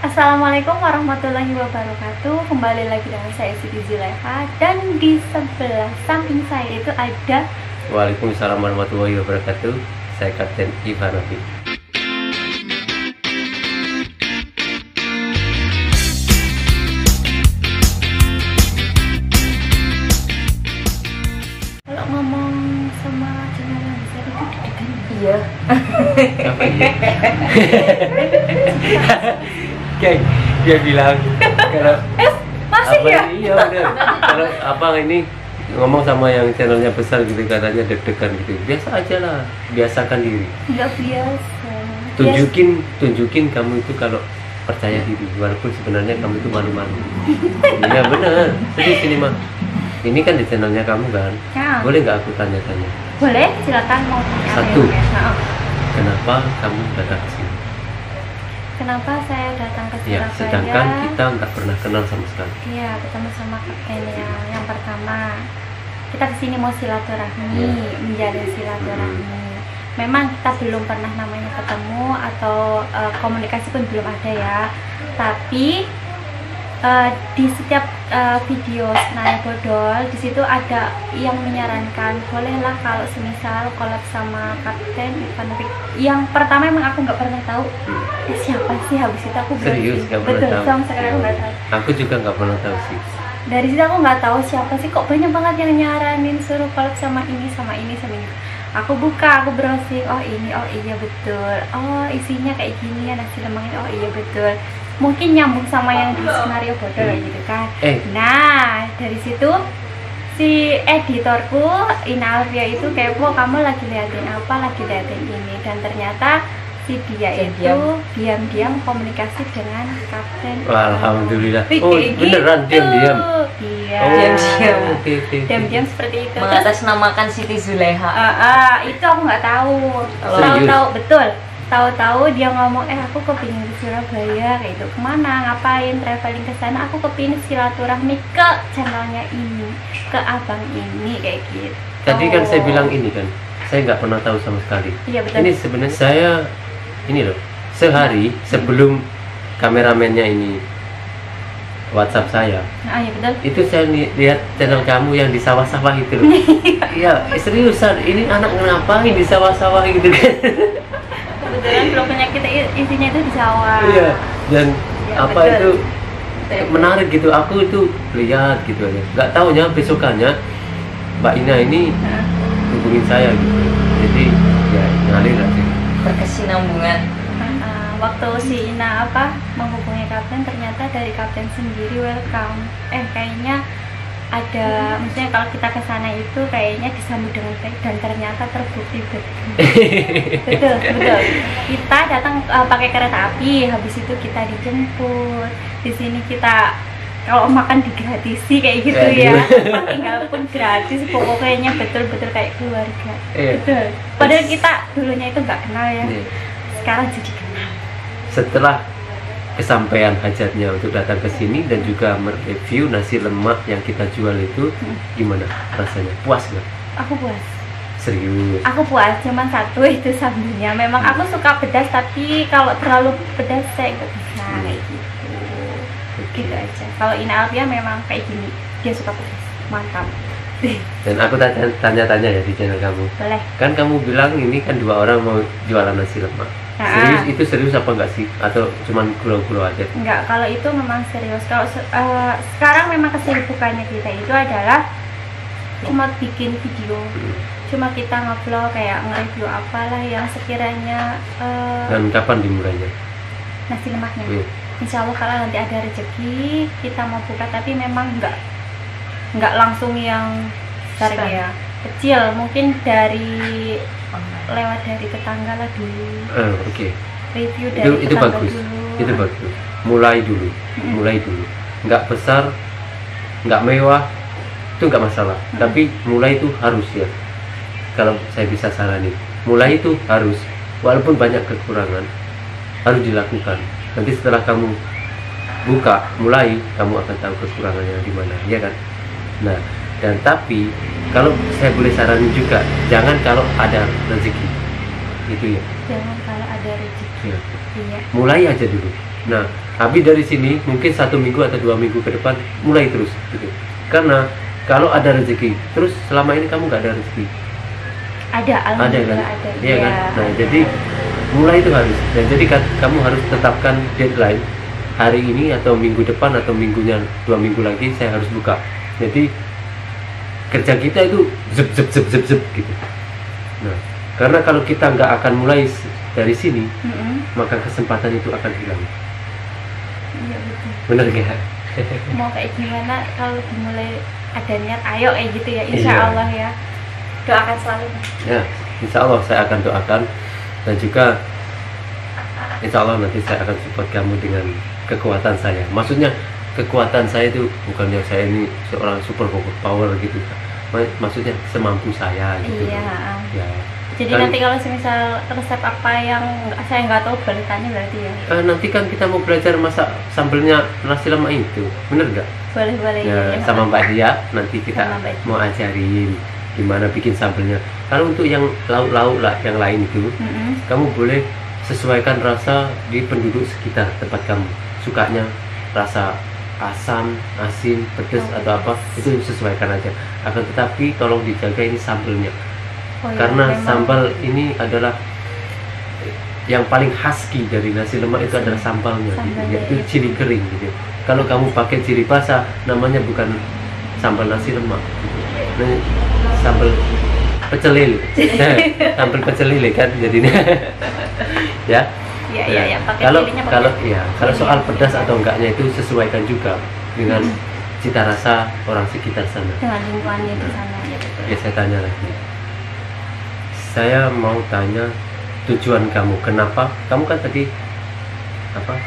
Assalamualaikum warahmatullahi wabarakatuh. Kembali lagi dengan saya Siti Zuleha. Dan di sebelah samping saya itu ada Waalaikumsalam warahmatullahi wabarakatuh. Saya Kapten Ivanovic. kalau ngomong sama jenderal besar itu deg-degan. Iya. Apa ini? Kayak dia bilang kalau Masih apa ya? iya udah kalau apa ini ngomong sama yang channelnya besar gitu katanya deg-degan gitu. Biasa aja lah, biasakan diri. Nggak biasa. Tunjukin kamu itu kalau percaya diri walaupun sebenarnya kamu itu malu-malu. Iya benar. Serius ini mah. Ini kan di channelnya kamu kan. Ya. Boleh nggak aku tanya-tanya? Boleh, silakan mau tanya. Satu. Ya. Nah, Kenapa kamu datang ke sini? kenapa saya datang ke Ya, Surabaya? sedangkan kita nggak pernah kenal sama sekali. Iya, ketemu sama kapten yang pertama. Kita kesini mau silaturahmi, menjalin silaturahmi. Memang kita belum pernah namanya ketemu atau komunikasi pun belum ada ya. Tapi di setiap video Senaya Bodol di situ ada yang menyarankan bolehlah kalau semisal collab sama Kapten Ivanovic. Yang pertama emang aku nggak pernah tahu siapa sih, habis itu aku Serius nggak pernah betul tahu? sama sekali aku nggak tahu. Aku juga nggak pernah tahu sih. Dari situ aku nggak tahu siapa sih, kok banyak banget yang nyaranin suruh collab sama ini sama ini sama ini. Aku buka, aku browsing, oh ini, oh iya betul, oh isinya kayak gini ya nasi lemang ini, oh iya betul, mungkin nyambung sama yang di skenario bodol kayak gitu kan. Nah dari situ si editorku Ina Alfia itu kepo, kamu lagi liatin apa, lagi liatin ini, dan ternyata si dia itu diam-diam komunikasi dengan Kapten. Wah, alhamdulillah. Wih, Oh kayak beneran gitu. diam-diam. Iya. Oh, Diam-diam. Oke. Diam-diam seperti itu. Terus, Mengatasnamakan Siti Zuleha. itu aku nggak tahu. Serius? Tahu betul. Tahu-tahu dia ngomong, aku kepingin ke Surabaya kayak itu. Kemana? Ngapain? Traveling ke sana? Aku kepingin silaturahmi ke channelnya ini, ke abang ini kayak gitu. Tadi kan saya bilang ini kan, saya nggak pernah tahu sama sekali. Iya betul. Ini sebenarnya saya ini loh, sehari sebelum kameramennya ini WhatsApp saya, Ah iya betul. itu saya lihat channel kamu yang di sawah-sawah itu loh. Iya, seriusan, ini anak ngapain di sawah-sawah gitu kan? Kebetulan vlognya kita isinya itu di sawah. Iya, dan Ya, apa betul. itu menarik gitu. Aku itu lihat gitu aja. Nggak taunya besokannya Mbak Ina ini Nah, hubungin saya gitu. Jadi ya ngalir aja. Berkesinambungan. waktu si Ina menghubungi Kapten, ternyata dari Kapten sendiri welcome. Kayaknya ada, maksudnya kalau kita ke sana itu kayaknya disambut dengan baik, dan ternyata terbukti betul. Kita datang pakai kereta api, habis itu kita dijemput. Di sini kita kalau makan digratisi kayak gitu ya. Tinggal pun gratis, pokoknya betul-betul kayak keluarga. Iya. Betul. Padahal kita dulunya itu nggak kenal ya. Iya. Sekarang jadi kenal. Setelah kesampaian hajatnya untuk datang ke sini dan juga mereview nasi lemak yang kita jual itu, gimana rasanya? Puas nggak? Aku puas. Serius? Aku puas, cuman satu itu sambelnya. Memang aku suka pedas, tapi kalau terlalu pedas saya nggak bisa kayak gitu. Gitu aja. Kalau Ina Alfia memang kayak gini, dia suka pedas, mantap. Dan aku tanya-tanya ya di channel kamu. Boleh. Kan kamu bilang ini kan 2 orang mau jualan nasi lemak. Serius, itu serius apa enggak sih? Atau cuman gurau-gurau aja? Enggak, kalau itu memang serius. Kalau sekarang memang kesibukannya kita itu adalah cuma bikin video, cuma kita nge-vlog kayak nge-review apalah yang sekiranya Dan kapan dimulainya? nasi lemaknya. Iya. Insya Allah kalau nanti ada rezeki kita mau buka, tapi memang nggak langsung yang besar ya, kecil, mungkin dari lewat dari tetangga lah dulu. Oke. Review dari Itu tetangga bagus. dulu. Itu bagus. Mulai dulu. Nggak besar, nggak mewah, itu nggak masalah. Tapi mulai itu harus ya. Kalau saya bisa saranin, mulai itu harus. Walaupun banyak kekurangan, harus dilakukan. Nanti setelah kamu buka, mulai, kamu akan tahu kekurangannya di mana, ya kan? Nah, dan tapi kalau saya boleh saranin juga, jangan kalau ada rezeki, gitu ya. Jangan kalau ada rezeki. Ya. Iya. Mulai aja dulu. Nah, Tapi dari sini mungkin 1 minggu atau 2 minggu ke depan mulai terus gitu. Karena kalau ada rezeki, terus selama ini kamu nggak ada rezeki. Ada, Ada kan? alhamdulillah ada. Iya kan? Nah, ada. jadi mulai itu harus. Dan jadi kamu harus tetapkan deadline. Hari ini atau minggu depan atau minggunya 2 minggu lagi saya harus buka. Jadi kerja kita itu zep gitu. Nah, karena kalau kita nggak akan mulai dari sini, maka kesempatan itu akan hilang. Iya betul. Bener gak? Mau kayak gimana kalau dimulai ada niat, ayo kayak gitu ya, insya Iya. Allah ya. Doakan selalu. Ya, insya Allah saya akan doakan, dan juga insya Allah nanti saya akan support kamu dengan kekuatan saya. Maksudnya kekuatan saya itu bukannya saya ini seorang super power gitu. Maksudnya semampu saya gitu. Iya. Ya. Jadi Kan- nanti kalau misal resep apa yang saya nggak tahu, boleh tanya berarti ya. nanti kan kita mau belajar masak sambelnya nasi lemak itu, bener nggak? Boleh Ya, ya. sama Mbak Dia nanti kita Sama Mbak Dia. mau ajarin gimana bikin sambelnya. Kalau untuk yang lauk-lauk lah yang lain itu, kamu boleh sesuaikan rasa di penduduk sekitar tempat kamu. Sukanya rasa asam, asin, pedas Oh, atau apa, itu sesuaikan aja. Akan tetapi tolong dijaga ini sambelnya. Oh, iya, Karena memang. sambal ini adalah yang paling khaski dari nasi lemak itu adalah sambalnya, gitu. Sambalnya, Yaitu iya. ciri kering gitu. Kalau kamu pakai ciri basah, namanya bukan sambal nasi lemak, gitu. Nah, sambal pecel lele. Sambal pecel lele kan jadinya. Ya. Iya iya ya, pakai Kalau cirinya pakai. kalau ya, kalau soal pedas atau enggaknya itu sesuaikan juga dengan cita rasa orang sekitar sana. Dengan lingkungannya di sana ya betul. Ya, saya tanya lagi. Saya mau tanya tujuan kamu, kenapa? Kamu kan tadi apa?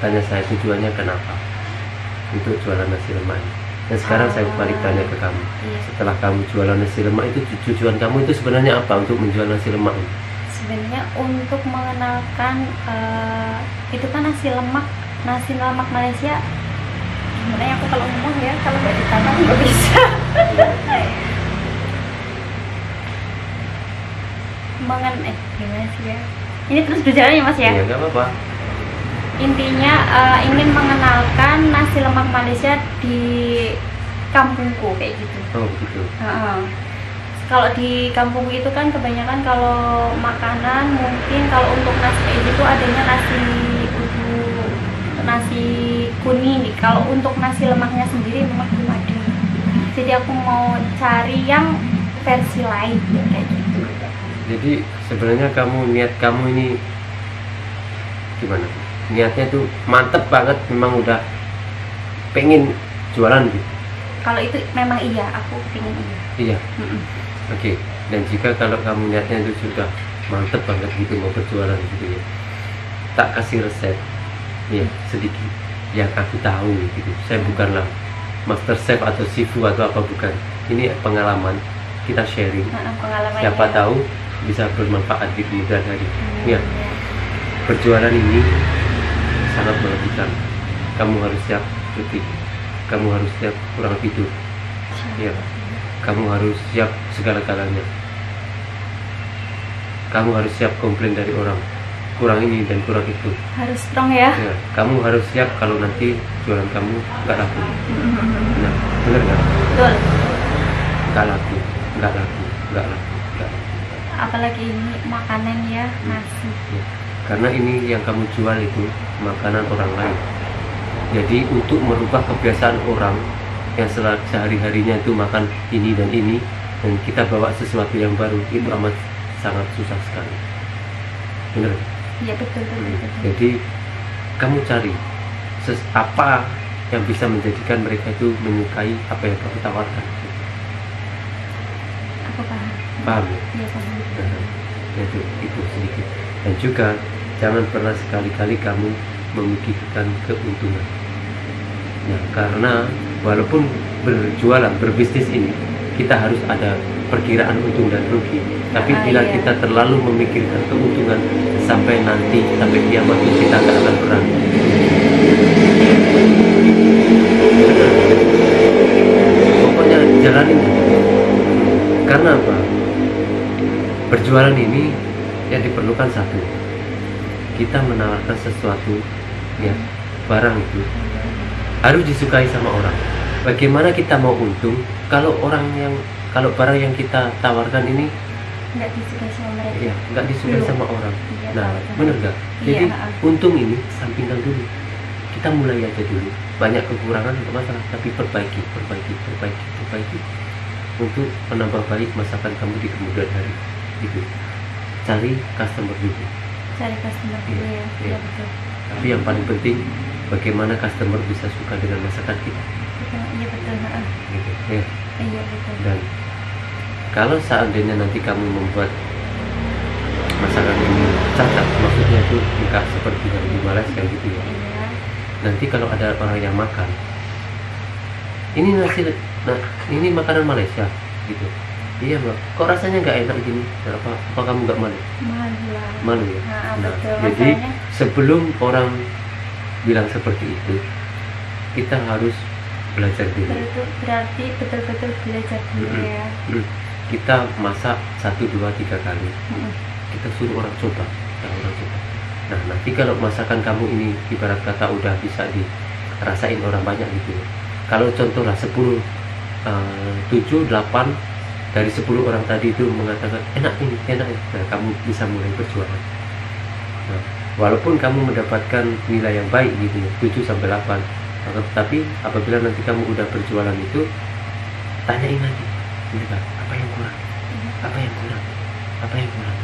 Tanya saya tujuannya kenapa untuk jualan nasi lemak ini. Dan sekarang saya balik tanya ke kamu. Iya. Setelah kamu jualan nasi lemak itu, tujuan kamu itu sebenarnya apa untuk menjual nasi lemak ini? Sebenarnya untuk mengenalkan itu kan nasi lemak Malaysia. Gimana ya aku kalau ngomong ya, kalau nggak ditanya nggak bisa. Gimana sih ya? Ini terus berjalan ya Mas ya? Iya, nggak apa-apa. Intinya ingin mengenalkan nasi lemak Malaysia di kampungku kayak gitu. Oh begitu. Heeh. Kalau di kampung itu kan kebanyakan kalau makanan mungkin kalau untuk nasi kayak gitu adanya nasi uduk, nasi kuning. Kalau untuk nasi lemaknya sendiri memang belum ada. Jadi aku mau cari yang versi lain kayak gitu. Jadi sebenarnya niat kamu ini gimana? Niatnya tuh mantep banget, memang udah pengen jualan gitu. Kalau itu memang iya, aku pengen iya. Iya. Oke. Dan jika kalau kamu niatnya itu sudah mantep banget gitu mau berjualan gitu ya, tak kasih resep, ya sedikit yang aku tahu gitu. Saya bukanlah master chef atau sifu atau apa, bukan. Ini pengalaman kita sharing. Pengalaman Siapa ya. tahu bisa bermanfaat di kemudian hari. Ya, Ya. berjualan ini sangat melebihkan. Kamu harus siap cuti, kamu harus siap kurang tidur, ya, kamu harus siap segala-galanya. Kamu harus siap komplain dari orang, kurang ini dan kurang itu. Harus strong ya. Ya, kamu harus siap kalau nanti jualan kamu nggak laku. Nah, bener nggak? Betul. Nggak laku, nggak laku, nggak laku, nggak laku. Apalagi ini makanan ya, nasi. Ya, karena ini yang kamu jual itu makanan orang lain. Jadi untuk merubah kebiasaan orang yang sehari-harinya itu makan ini dan ini, dan kita bawa sesuatu yang baru, itu amat sangat susah sekali. Bener? Iya betul. Jadi kamu cari apa yang bisa menjadikan mereka itu menyukai apa yang kamu tawarkan. Aku paham. Paham ya? Iya paham. Nah, itu sedikit. Dan juga jangan pernah sekali-kali kamu memikirkan keuntungan. Nah, karena walaupun berjualan, berbisnis ini, kita harus ada perkiraan untung dan rugi. Tapi bila iya. kita terlalu memikirkan keuntungan, sampai kiamat itu kita nggak akan pernah. Pokoknya jalanin. Karena apa? Berjualan ini yang diperlukan satu, kita menawarkan sesuatu ya barang itu harus disukai sama orang. Bagaimana kita mau untung kalau barang yang kita tawarkan ini nggak disukai sama mereka. ya nggak disukai Belum. sama orang. Iya, Nah, tahu. bener nggak? Jadi Iya, untung ini sampingkan dulu. Kita mulai aja dulu. Banyak kekurangan nggak masalah, tapi perbaiki untuk menambah baik masakan kamu di kemudian hari. Gitu. Cari customer dulu. Cari customer dulu ya. Iya. Iya betul. Tapi yang paling penting bagaimana customer bisa suka dengan masakan kita. Iya betul. Gitu. Ya. Iya betul. Dan kalau seandainya nanti kamu membuat masakan ini cacat, maksudnya itu nggak seperti yang di Malaysia gitu ya. Iya. Nanti kalau ada orang yang makan, ini ini makanan Malaysia gitu. Iya mbak, kok rasanya nggak enak gini? Nah, apa kamu nggak malu? Malu lah. Malu ya. Nah, betul. Jadi Makanya sebelum orang bilang seperti itu, kita harus belajar dulu. berarti betul-betul belajar dulu ya. Kita masak 1, 2, 3 kali. Mm-mm. Kita suruh orang coba. Nah nanti kalau masakan kamu ini ibarat kata udah bisa dirasain orang banyak gitu ya. Kalau contoh lah 10, 7, 8 dari 10 orang tadi itu mengatakan enak ini. Nah kamu bisa mulai berjualan. Nah, walaupun kamu mendapatkan nilai yang baik gitu ya, 7-8, tapi apabila nanti kamu udah berjualan itu, tanyain lagi, apa yang kurang?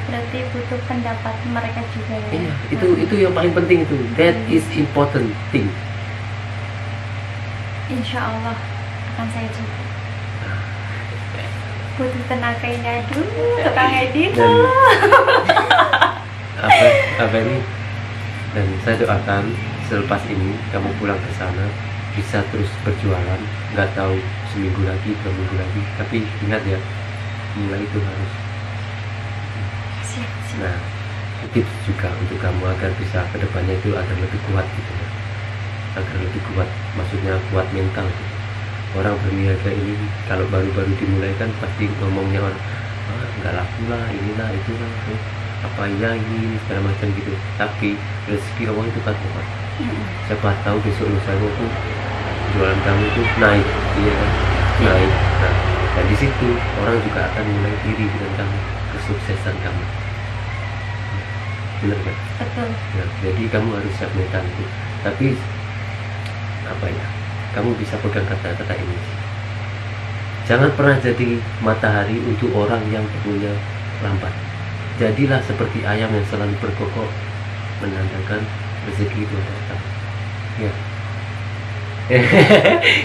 Berarti butuh pendapat mereka juga ya. Iya, itu yang paling penting itu. That is important thing. Insya Allah akan saya coba. Butuh tenaganya dulu, tukang edit. Dan apa ini? Dan saya doakan selepas ini kamu pulang ke sana bisa terus berjualan. Nggak tahu seminggu lagi, 2 minggu lagi. Tapi ingat ya, mulai itu harus. Siap. Nah, tips juga untuk kamu agar bisa kedepannya itu agar lebih kuat gitu ya. Agar lebih kuat, maksudnya kuat mental gitu. Orang berniaga ini kalau baru-baru dimulai kan pasti ngomongnya orang nggak laku lah, inilah itulah, apa ya ini segala macam gitu. Tapi rezeki Allah itu kan kuat. Siapa tahu besok lusa itu jualan kamu itu naik, iya kan? Naik. Nah, dan di situ orang juga akan mulai iri dengan kamu, kesuksesan kamu. Benar kan? Betul. Nah, jadi kamu harus siap mental itu. Tapi apa ya? Kamu bisa pegang kata-kata ini. Jangan pernah jadi matahari untuk orang yang punya lambat. Jadilah seperti ayam yang selalu berkokok, menandakan rezeki itu datang. Ya.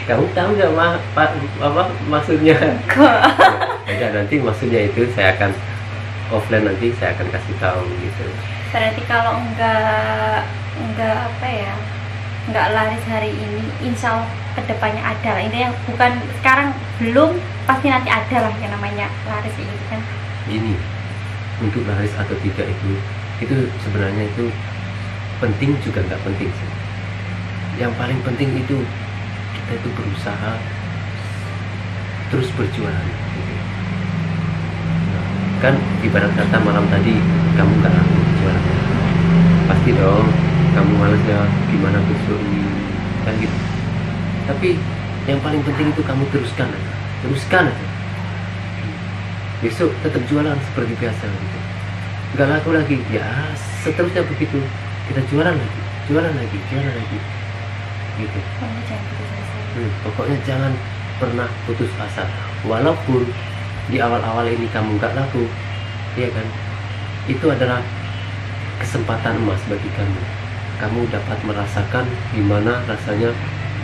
Kamu tahu nggak apa maksudnya? Ya, nanti maksudnya itu saya akan offline, nanti saya akan kasih tahu gitu. Berarti kalau enggak apa ya, nggak laris hari ini, insya Allah kedepannya ada lah. Ini yang bukan sekarang belum, pasti nanti ada lah yang namanya laris ini kan. Gini, untuk laris atau tidak itu sebenarnya itu penting juga nggak penting sih. Yang paling penting itu kita itu berusaha terus berjualan gitu. Nah, kan ibarat kata malam tadi kamu nggak laku jualan, pasti dong kamu males ya, gimana besok ini kan gitu. Tapi yang paling penting itu kamu teruskan aja. Besok tetap jualan seperti biasa gitu. Nggak laku lagi, ya seterusnya begitu. Kita jualan lagi gitu. Kamu jangan putus asa. Pokoknya jangan pernah putus asa. Walaupun di awal-awal ini kamu nggak laku, ya kan? Itu adalah kesempatan emas bagi kamu. Kamu dapat merasakan gimana rasanya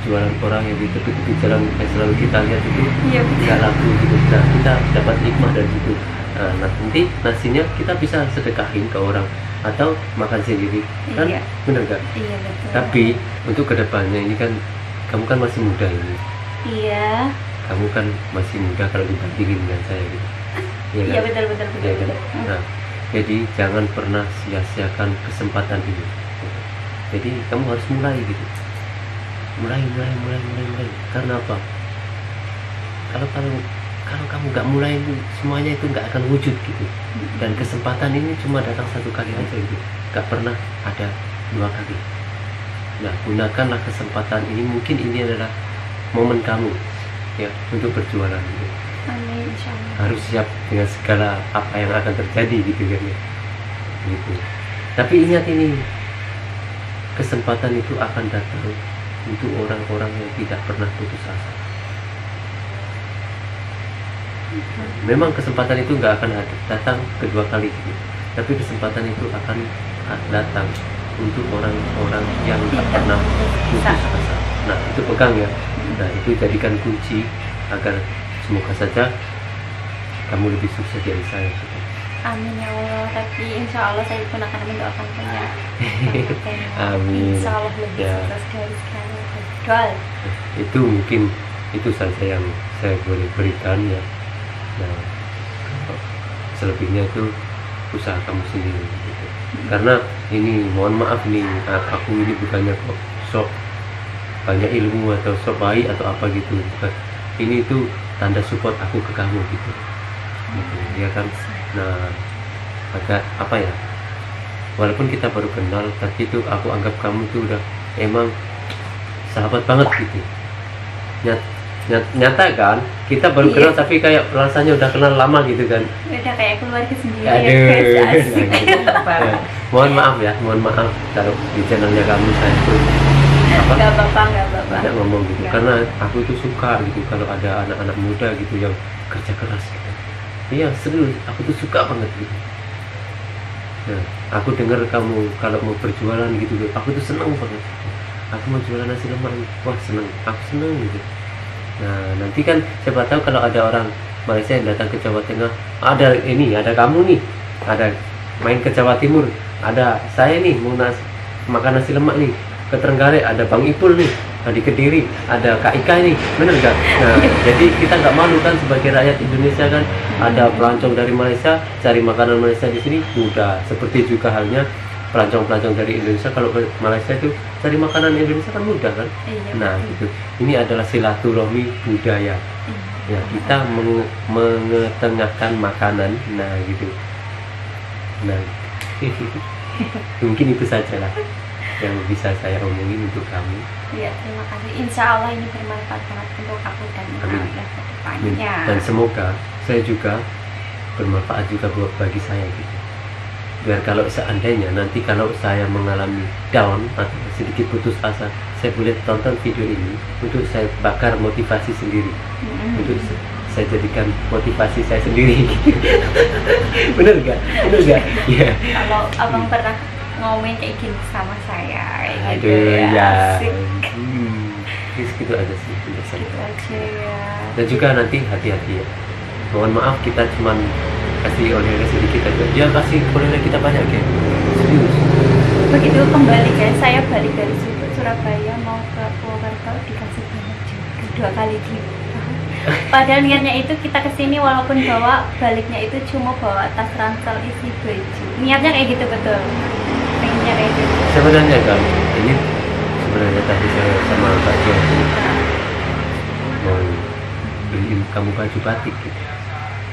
jualan orang yang di tepi-tepi jalan yang selalu kita lihat itu nggak laku gitu. Nah, kita dapat hikmah dari situ. Nah, nanti nasinya kita bisa sedekahin ke orang atau makan sendiri, kan? Iya. Bener gak? Iya betul. Tapi untuk kedepannya ini kan kamu kan masih muda ini. Iya. Kamu kan masih muda kalau dibandingin dengan saya gitu. Iya betul. Iya kan? Nah, jadi jangan pernah sia-siakan kesempatan ini. Jadi kamu harus mulai gitu. Mulai. Karena apa? Kalau kamu nggak mulai, semuanya itu nggak akan wujud gitu. Dan kesempatan ini cuma datang 1 kali aja gitu, nggak pernah ada 2 kali. Nah, gunakanlah kesempatan ini, mungkin ini adalah momen kamu ya untuk berjualan gitu. Amin, insyaallah. Harus siap dengan segala apa yang akan terjadi gitu kan ya. Gitu. Tapi ingat ini, kesempatan itu akan datang untuk orang-orang yang tidak pernah putus asa. Memang kesempatan itu nggak akan datang kedua kali gitu. Tapi kesempatan itu akan datang untuk orang-orang yang tak pernah putus asa. Nah, itu pegang ya. Nah, itu jadikan kunci agar semoga saja kamu lebih sukses dari saya gitu. Amin ya Allah. Tapi insya Allah saya pun akan mendoakannya. Amin. Insya Allah lebih Ya. sukses dari sekarang. Betul. Itu mungkin itu saja yang saya boleh berikan ya. Nah, selebihnya itu usaha kamu sendiri gitu. Karena ini mohon maaf nih, aku ini bukannya kok sok banyak ilmu atau sok baik atau apa gitu, bukan. Ini itu tanda support aku ke kamu gitu, gitu ya kan. Nah, agak apa ya, walaupun kita baru kenal, tapi itu aku anggap kamu tuh udah emang sahabat banget gitu. Nyata kan, kita baru Iya. kenal tapi kayak rasanya udah kenal lama gitu kan. Udah kayak keluarga sendiri. Aduh. Ya, guys. Asik. Nah, mohon maaf ya, mohon maaf kalau di channelnya kamu saya tuh apa Gak apa-apa, gak apa-apa. banyak ngomong gitu, Ya. karena aku itu suka gitu kalau ada anak-anak muda gitu yang kerja keras gitu. Iya serius, aku tuh suka banget gitu. Nah, aku dengar kamu kalau mau berjualan gitu, aku tuh seneng banget. Aku mau jualan nasi lemak, wah seneng, aku seneng gitu. Nah, nanti kan siapa tahu kalau ada orang Malaysia yang datang ke Jawa Tengah, ada ini, ada kamu nih, ada main ke Jawa Timur, ada saya nih mau makan nasi lemak nih, ke Trenggalek ada Bang Ipul nih, nah, di Kediri ada Kak Ika nih, bener gak? Nah, jadi kita nggak malu kan sebagai rakyat Indonesia kan, ada pelancong dari Malaysia cari makanan Malaysia di sini mudah. Seperti juga halnya pelancong-pelancong dari Indonesia kalau ke Malaysia itu cari makanan Indonesia kan mudah kan? Iya, Nah betul. gitu, ini adalah silaturahmi budaya ya, kita mengetengahkan makanan. Nah gitu. Nah mungkin itu saja lah yang bisa saya omongin untuk kamu. Iya, terima kasih. Insya Allah ini bermanfaat banget untuk aku dan Amin. Anda ke Amin. depannya. Dan semoga saya juga bermanfaat juga buat bagi saya gitu. Biar kalau seandainya nanti kalau saya mengalami down atau sedikit putus asa, saya boleh tonton video ini untuk saya bakar motivasi sendiri, untuk saya jadikan motivasi saya sendiri. Bener gak? Bener gak? Ya. Kalau abang pernah ngomongin kayak gini sama saya, kayak gitu Aduh ya. Asik. Gitu aja sih penjelasan. Gitu aja ya. Dan juga nanti hati-hati ya. Mohon maaf kita cuman kasih oleh-oleh sedikit aja. Dia kasih oleh-oleh kita banyak ya. Serius. Begitu kembali guys, saya balik dari Surabaya mau ke Purwokerto dikasih banyak juga 2 kali di. Padahal niatnya itu kita kesini walaupun bawa baliknya itu cuma bawa tas ransel isi baju. Niatnya kayak gitu betul. Pengennya kayak gitu. Sebenarnya kan ini sebenarnya tadi saya sama Mbak Jo mau beliin kamu baju batik gitu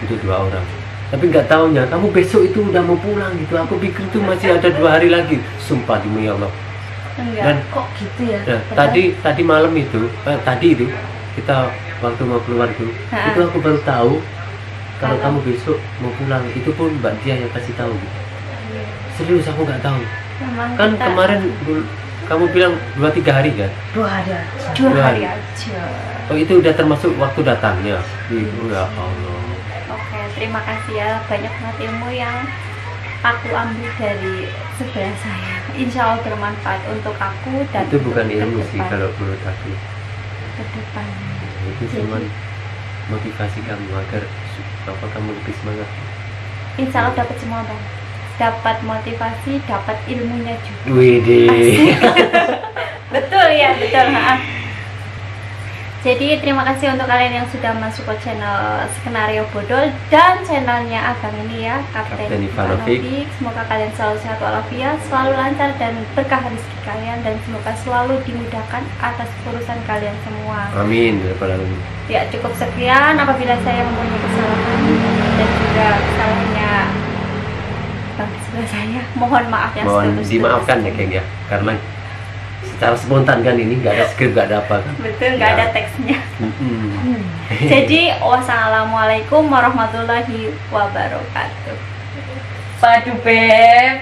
untuk 2 orang. Tapi nggak taunya kamu besok itu udah mau pulang gitu. Aku pikir itu masih ada 2 hari lagi. Sumpah demi Allah. Enggak. Dan Kok gitu ya? nah, Padahal tadi malam itu, tadi itu kita waktu mau keluar tuh, Ha. itu aku baru tahu kalau Kalau- kamu besok mau pulang. Itu pun Mbak Dia yang kasih tahu gitu. Serius aku nggak tahu. Memang Kan kita kemarin kamu bilang 2-3 hari kan? 2 hari. 2 2 hari hari. aja. Oh itu udah termasuk waktu datangnya. Itu ya Allah. Oke, terima kasih ya. Banyak banget ilmu yang aku ambil dari sebelah saya. Insya Allah bermanfaat untuk aku dan Itu bukan untuk ilmu ke sih depan. kalau menurut aku. Ke depan. Itu Jadi- cuma motivasi kamu agar apa kamu lebih semangat. Insya Allah dapat semua bang. Dapat motivasi, dapat ilmunya juga. Widih. Betul ya, betul. Ha. Jadi terima kasih untuk kalian yang sudah masuk ke channel Skenario Bodol dan channelnya Abang ini ya, Kapten Kapten Ivanovic. Ivanovic. Semoga kalian selalu sehat walafiat, selalu lancar dan berkah rezeki kalian, dan semoga selalu dimudahkan atas urusan kalian semua. Amin ya Rabbal alamin. Ya cukup sekian. Apabila saya mempunyai kesalahan dan juga kesalahannya bang di sebelah saya, mohon maaf yang Mohon setulus-tulusnya. dimaafkan ya geng ya, karena secara spontan kan, ini nggak ada skrip, nggak ada apa kan. Betul, nggak Ya. ada teksnya. Mm-mm. Jadi wassalamualaikum warahmatullahi wabarakatuh. Waduh, Beb.